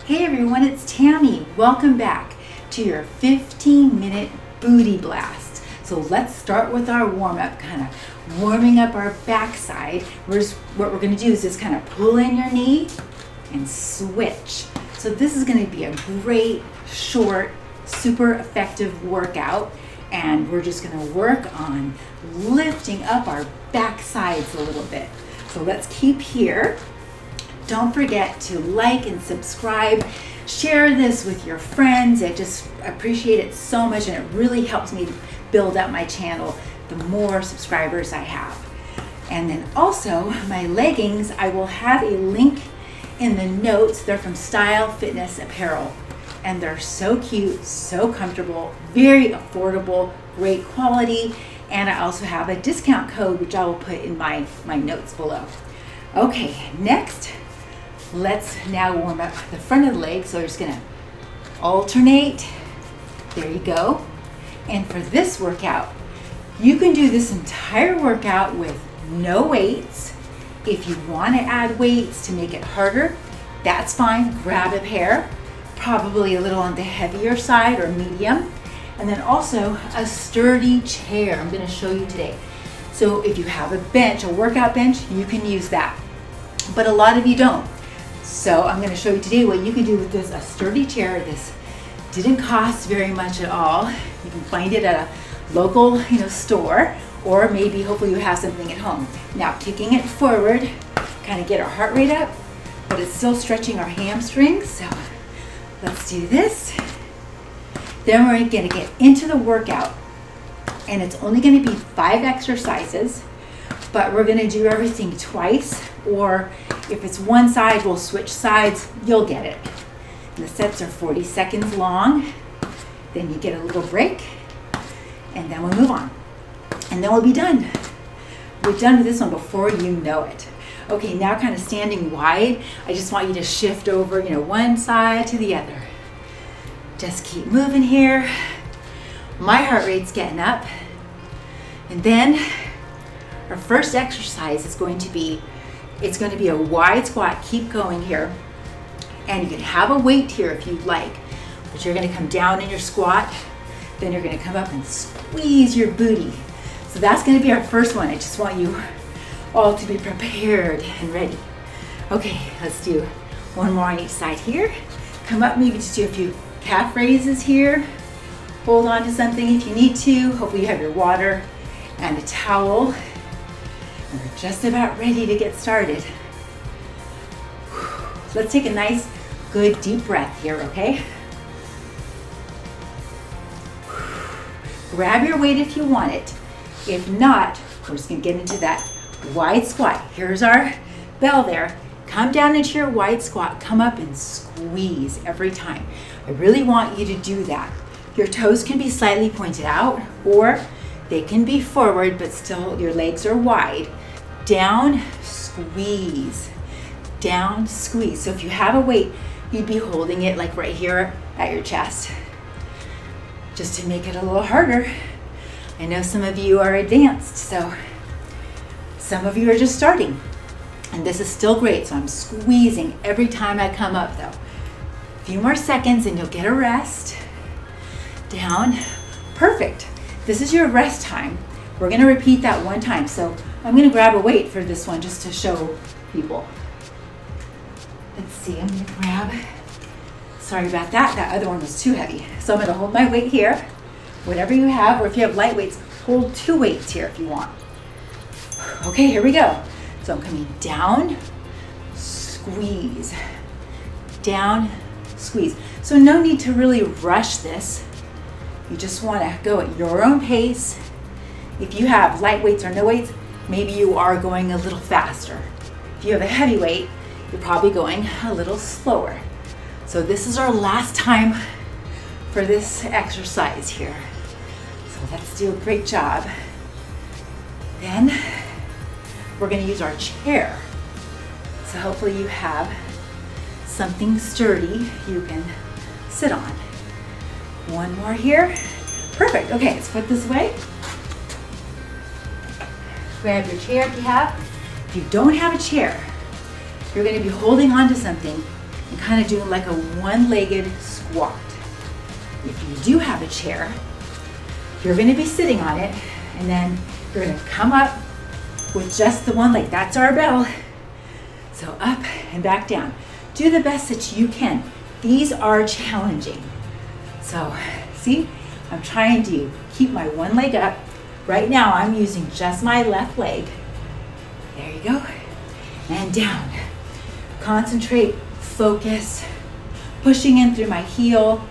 Hey everyone, it's Tammy. Welcome back to your 15-minute booty blast. So let's start with our warm-up, kind of warming up our backside. What we're going to do is just kind of pull in your knee and switch. So this is going to be a great, short, super effective workout. And we're just going to work on lifting up our backsides a little bit. So let's keep here. Don't forget to like and subscribe. Share this with your friends. I just appreciate it so much, and it really helps me build up my channel the more subscribers I have. And then also my leggings, I will have a link in the notes. They're from Style Fitness Apparel, and they're so cute, so comfortable, very affordable, great quality. And I also have a discount code, which I will put in my notes below. Okay, next, let's now warm up the front of the leg. So we're just gonna alternate. There you go. And for this workout, you can do this entire workout with no weights. If you want to add weights to make it harder, that's fine. Grab a pair, probably a little on the heavier side or medium. And then also a sturdy chair I'm going to show you today. So if you have a bench, a workout bench, you can use that. But a lot of you don't. So I'm going to show you today what you can do with this, a sturdy chair. This didn't cost very much at all. You can find it at a local, store, or maybe hopefully you have something at home. Now kicking it forward, kind of get our heart rate up, but it's still stretching our hamstrings. So let's do this. Then we're going to get into the workout, and it's only going to be 5 exercises, but we're going to do everything twice, or if it's one side, we'll switch sides. You'll get it. And the sets are 40 seconds long. Then you get a little break, and then we'll move on. And then we'll be done. We're done with this one before you know it. Okay, now kind of standing wide, I just want you to shift over, one side to the other. Just keep moving here. My heart rate's getting up. And then our first exercise is going to be, it's going to be a wide squat. Keep going here. And you can have a weight here if you'd like, but you're going to come down in your squat. Then you're going to come up and squeeze your booty. So that's going to be our first one. I just want you all to be prepared and ready. Okay, let's do one more on each side here. Come up, maybe just do a few calf raises here. Hold on to something if you need to. Hopefully you have your water and a towel. And we're just about ready to get started. Let's take a nice, good, deep breath here, okay? Grab your weight if you want it. If not, we're just gonna get into that wide squat. Here's our bell there. Come down into your wide squat, come up and squeeze every time. I really want you to do that. Your toes can be slightly pointed out, or they can be forward, but still your legs are wide. Down, squeeze. Down, squeeze. So if you have a weight, you'd be holding it like right here at your chest. Just to make it a little harder. I know some of you are advanced, so some of you are just starting. And this is still great, so I'm squeezing every time I come up though. A few more seconds and you'll get a rest. Down, perfect. This is your rest time. We're gonna repeat that one time. So I'm gonna grab a weight for this one just to show people. Let's see, I'm gonna grab, sorry about that, that other one was too heavy. So I'm gonna hold my weight here, whatever you have, or if you have light weights, hold 2 weights here if you want. Okay, here we go. So I'm coming down, squeeze, down, squeeze. So no need to really rush this. You just wanna go at your own pace. If you have light weights or no weights, maybe you are going a little faster. If you have a heavy weight, you're probably going a little slower. So this is our last time for this exercise here. So let's do a great job. Then we're going to use our chair. So hopefully you have something sturdy you can sit on. One more here. Perfect. Okay, let's put this away. Grab your chair if you have. If you don't have a chair, you're going to be holding on to something and kind of doing like a one-legged squat. If you do have a chair, you're going to be sitting on it, and then you're going to come up with just the one leg. That's our bell. So up and back down. Do the best that you can. These are challenging. So see, I'm trying to keep my one leg up. Right now I'm using just my left leg. There you go. And down. Concentrate, focus, pushing in through my heel.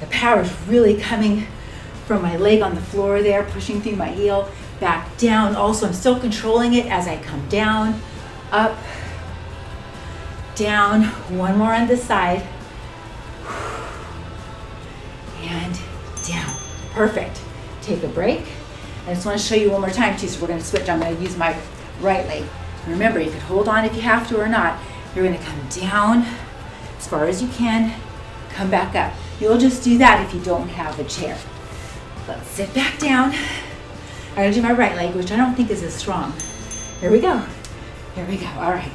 The power is really coming from my leg on the floor there, pushing through my heel, back down. Also, I'm still controlling it as I come down, up, down. One more on this side. And down. Perfect. Take a break. I just want to show you one more time too, so we're going to switch. I'm going to use my right leg. Remember, you can hold on if you have to or not. You're going to come down as far as you can, come back up. You'll just do that if you don't have a chair. Let's sit back down. I'm going to do my right leg, which I don't think is as strong. Here we go. Here we go. All right.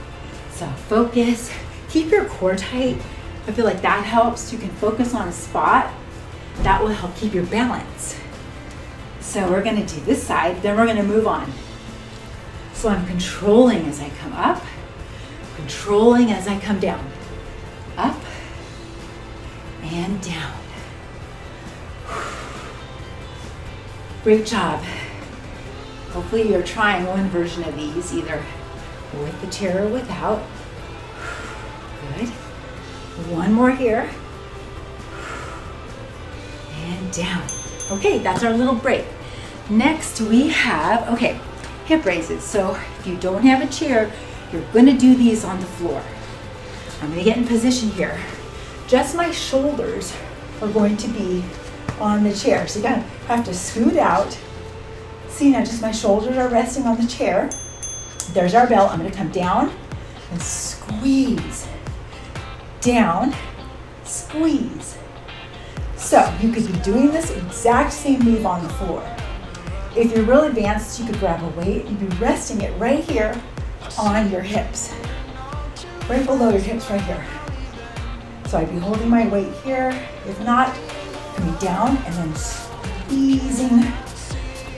So focus. Keep your core tight. I feel like that helps. You can focus on a spot. That will help keep your balance. So we're going to do this side, then we're going to move on. So I'm controlling as I come up, controlling as I come down. Up and down. Great job. Hopefully you're trying one version of these, either with the chair or without. Good. One more here. And down. Okay, that's our little break. Next we have, okay, hip raises. So if you don't have a chair, you're going to do these on the floor. I'm going to get in position here. Just my shoulders are going to be on the chair. So you kind of have to scoot out. See, now just my shoulders are resting on the chair. There's our bell. I'm going to come down and squeeze. Down, squeeze. So you could be doing this exact same move on the floor. If you're real advanced, you could grab a weight and be resting it right here on your hips. Right below your hips right here. So I'd be holding my weight here. If not, coming down and then squeezing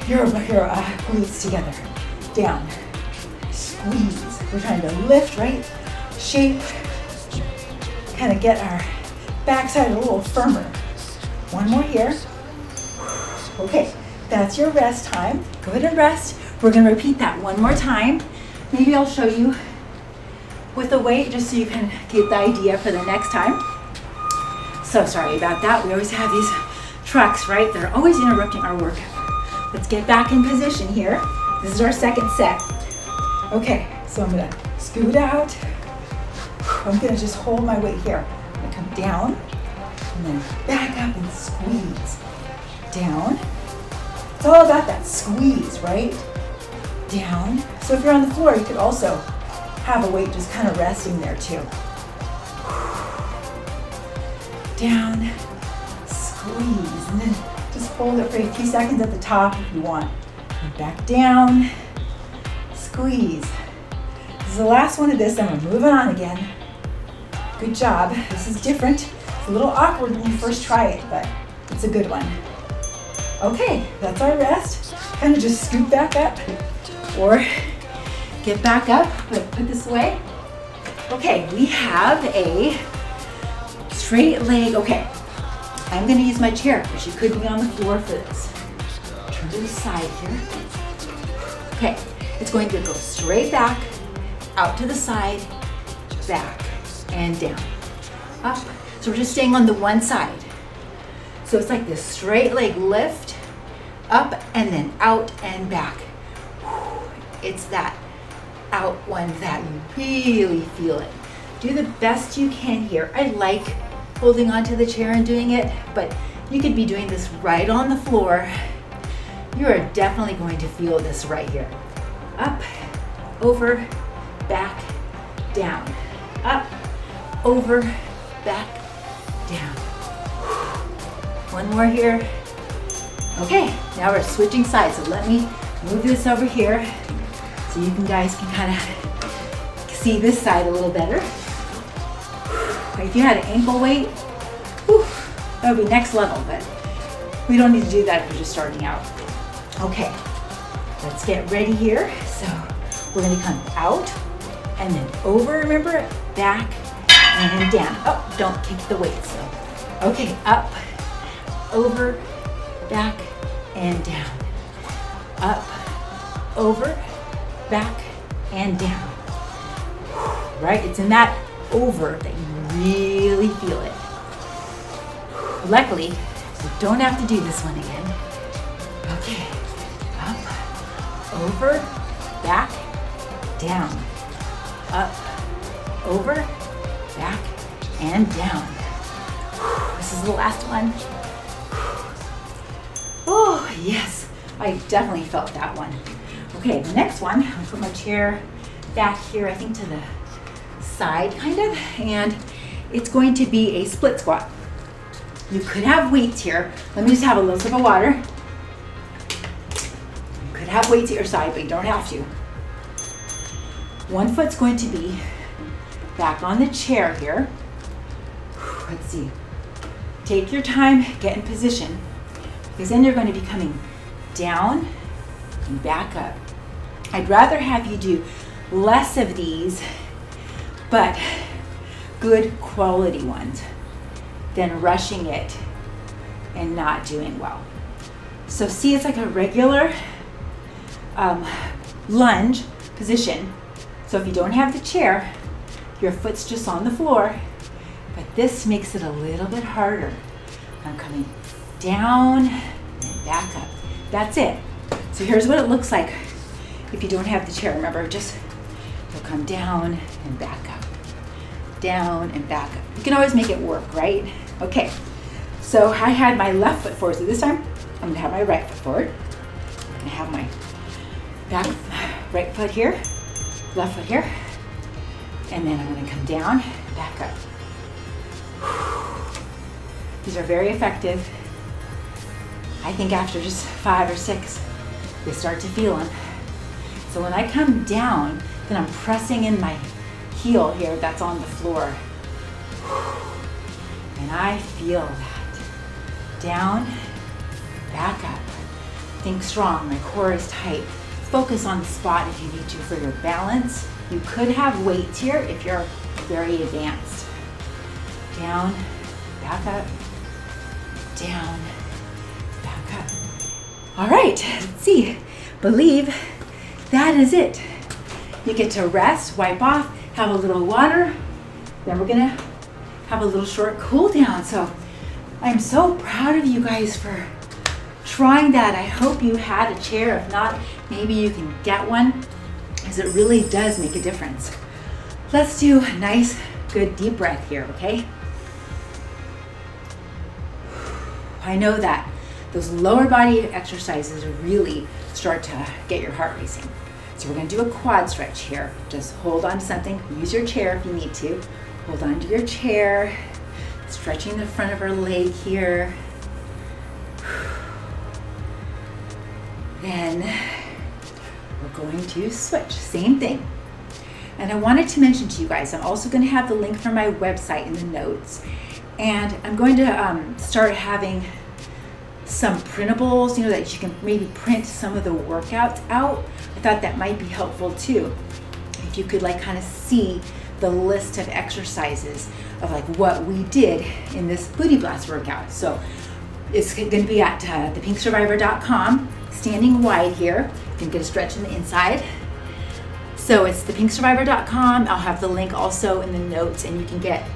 your glutes together. Down, squeeze. We're trying to lift, right? Shape, kind of get our backside a little firmer. One more here. Okay, that's your rest time. Go ahead and rest. We're going to repeat that one more time. Maybe I'll show you with the weight just so you can get the idea for the next time. So sorry about that. We always have these trucks, right? They're always interrupting our workout. Let's get back in position here. This is our second set. Okay, so I'm going to scoot out. I'm going to just hold my weight here. I'm going to come down and then back up and squeeze. Down. It's all about that squeeze, right? Down. So if you're on the floor, you could also have a weight just kind of resting there too. Down, squeeze, and then just hold it for a few seconds at the top if you want. And back down, squeeze. This is the last one of this, then we're moving on again. Good job. This is different. It's a little awkward when you first try it, but it's a good one. Okay, that's our rest. Kind of just scoot back up or get back up, but put this away. Okay, we have a straight leg. Okay, I'm going to use my chair, but you could be on the floor for this. Turn to the side here. Okay, it's going to go straight back, out to the side, back, and down. Up. So we're just staying on the one side. So it's like this straight leg lift, up and then out and back. It's that out one that you really feel it. Do the best you can here. I like holding onto the chair and doing it, but you could be doing this right on the floor. You are definitely going to feel this right here. Up, over, back, down. Up, over, back, down. One more here. Okay, now we're switching sides. So let me move this over here so you guys can kind of see this side a little better. If you had an ankle weight, whew, that would be next level, but we don't need to do that if you're just starting out. Okay, let's get ready here. So we're gonna come out and then over, remember, back and down. Oh, don't kick the weights though. Okay, up, over, back, and down. Up, over, back, and down. Right, it's in that over that you really feel it. Luckily, you don't have to do this one again. Okay, up, over, back, down. Up, over, back, and down. This is the last one. Oh, yes, I definitely felt that one. Okay, the next one, I'll put my chair back here, I think to the side kind of, and it's going to be a split squat. You could have weights here. Let me just have a little sip of water. You could have weights at your side, but you don't have to. One foot's going to be back on the chair here. Let's see. Take your time, get in position, because then you're going to be coming down and back up. I'd rather have you do less of these, but good quality ones, than rushing it and not doing well. So see, it's like a regular lunge position. So if you don't have the chair, your foot's just on the floor, but this makes it a little bit harder. I'm coming down and back up. That's it. So here's what it looks like if you don't have the chair. Remember, just you'll come down and back up, down and back up. You can always make it work, right? Okay, so I had my left foot forward. So this time, I'm gonna have my right foot forward. I'm gonna have my right foot here, left foot here, and then I'm gonna come down and back up. These are very effective. I think after just 5 or 6, you start to feel them. So when I come down, then I'm pressing in my heel here that's on the floor. And I feel that. Down, back up. Think strong, my core is tight. Focus on the spot if you need to for your balance. You could have weights here if you're very advanced. Down, back up, down, back up. All right, let's see. Believe that is it. You get to rest, wipe off, have a little water, then we're gonna have a little short cool down. So I'm so proud of you guys for trying that. I hope you had a chair. If not, maybe you can get one, because it really does make a difference. Let's do a nice, good deep breath here, okay? I know that those lower body exercises really start to get your heart racing. So we're gonna do a quad stretch here. Just hold on to something, use your chair if you need to. Hold on to your chair, stretching the front of our leg here. Then we're going to switch, same thing. And I wanted to mention to you guys, I'm also gonna have the link for my website in the notes. And I'm going to start having some printables, that you can maybe print some of the workouts out. I thought that might be helpful too. If you could kind of see the list of exercises of what we did in this Booty Blast workout. So it's going to be at thepinksurvivor.com, standing wide here. You can get a stretch in the inside. So it's thepinksurvivor.com. I'll have the link also in the notes, and you can get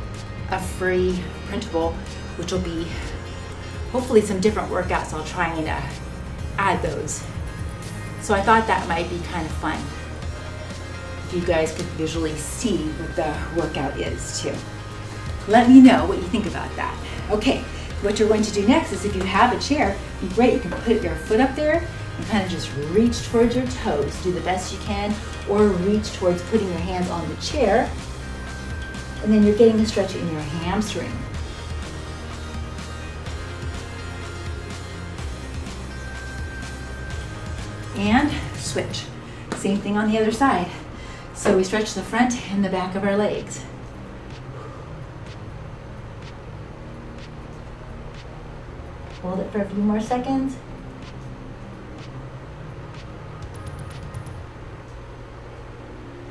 a free printable, which will be hopefully some different workouts. I'll try and add those. So I thought that might be kind of fun if you guys could visually see what the workout is too. Let me know what you think about that. Okay, what you're going to do next is, if you have a chair, great, you can put your foot up there and kind of just reach towards your toes. Do the best you can, or reach towards putting your hands on the chair, and then you're getting a stretch in your hamstring. And switch. Same thing on the other side. So we stretch the front and the back of our legs. Hold it for a few more seconds.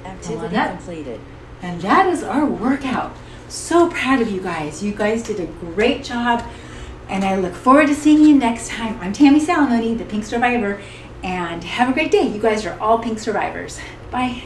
Activity completed. And that is our workout. So proud of you guys. You guys did a great job. And I look forward to seeing you next time. I'm Tammy Salamone, the Pink Survivor. And have a great day. You guys are all Pink Survivors. Bye.